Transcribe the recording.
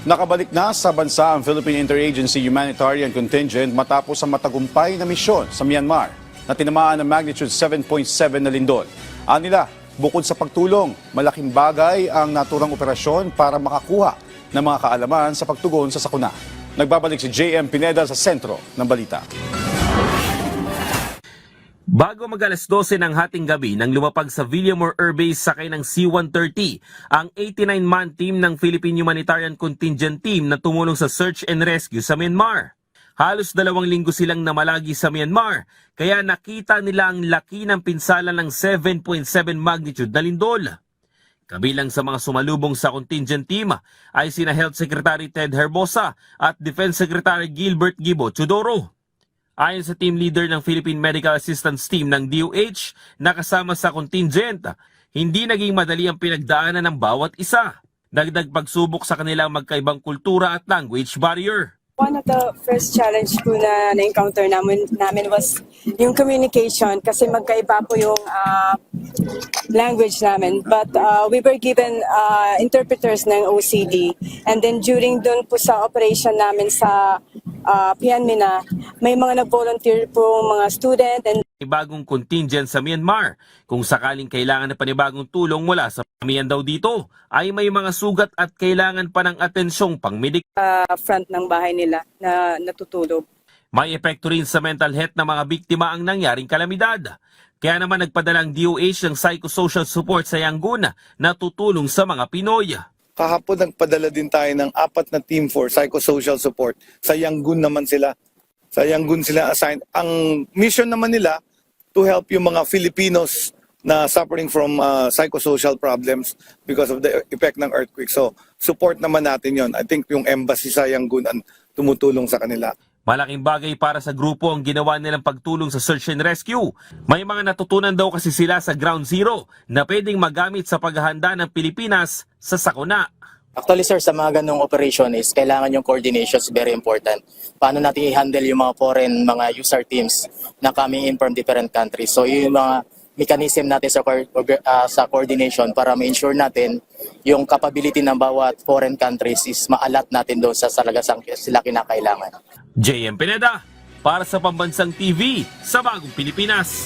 Nakabalik na sa bansa ang Philippine Interagency Humanitarian Contingent matapos ang matagumpay na misyon sa Myanmar na tinamaan ng magnitude 7.7 na lindol. Anila, bukod sa pagtulong, malaking bagay ang naturang operasyon para makakuha ng mga kaalaman sa pagtugon sa sakuna. Nagbabalik si JM Pineda sa sentro ng balita. Bago mag-alas 12 ng hating gabi nang lumapag sa Villamor Air Base sakay ng C-130, ang 89-man team ng Philippine Humanitarian Contingent Team na tumulong sa search and rescue sa Myanmar. Halos 2 linggo silang namalagi sa Myanmar, kaya nakita nila ang laki ng pinsala ng 7.7 magnitude na lindol. Kabilang sa mga sumalubong sa contingent team ay sina Health Secretary Ted Herbosa at Defense Secretary Gilbert Gibo Chodoro. Ayon sa team leader ng Philippine Medical Assistance Team ng DOH na kasama sa contingent, hindi naging madali ang pinagdaanan ng bawat isa. Dagdag pagsubok sa kanilang magkaibang kultura at language barrier. One of the first challenge po na na-encounter namin was yung communication kasi magkaiba po yung language namin. But we were given interpreters ng OCD. And then during dun po sa operation namin sa Pianmina, may mga nag-volunteer po mga student and Bagong contingent sa Myanmar. Kung sakaling kailangan ng panibagong tulong mula sa pamiyan daw dito, ay may mga sugat at kailangan pa ng atensyong pangmedik. front ng bahay nila na natutulog. May epekto rin sa mental health ng mga biktima ang nangyaring kalamidad. Kaya naman nagpadala ang DOH ng psychosocial support sa Yangon na tutulong sa mga Pinoy. Kahapon nagpadala din tayo ng 4 na team for psychosocial support. Sa Yangon naman sila. Sa Yangon sila assigned. Ang mission naman nila to help yung mga Filipinos na suffering from psychosocial problems because of the effect ng earthquake. So, support naman natin yon. I think yung embassy sa Yangon ang tumutulong sa kanila. Malaking bagay para sa grupo ang ginawa nilang pagtulong sa search and rescue. May mga natutunan daw kasi sila sa ground zero na pwedeng magamit sa paghahanda ng Pilipinas sa sakuna. Actually sir, sa mga ganong operation is kailangan yung coordination is very important. Paano natin i-handle yung mga foreign, mga user teams na coming in from different countries. So yung mga mechanism natin sa coordination para ma-ensure natin yung capability ng bawat foreign countries is maalat natin doon sa salagasang sila kinakailangan. JM Pineda para sa Pambansang TV sa Bagong Pilipinas.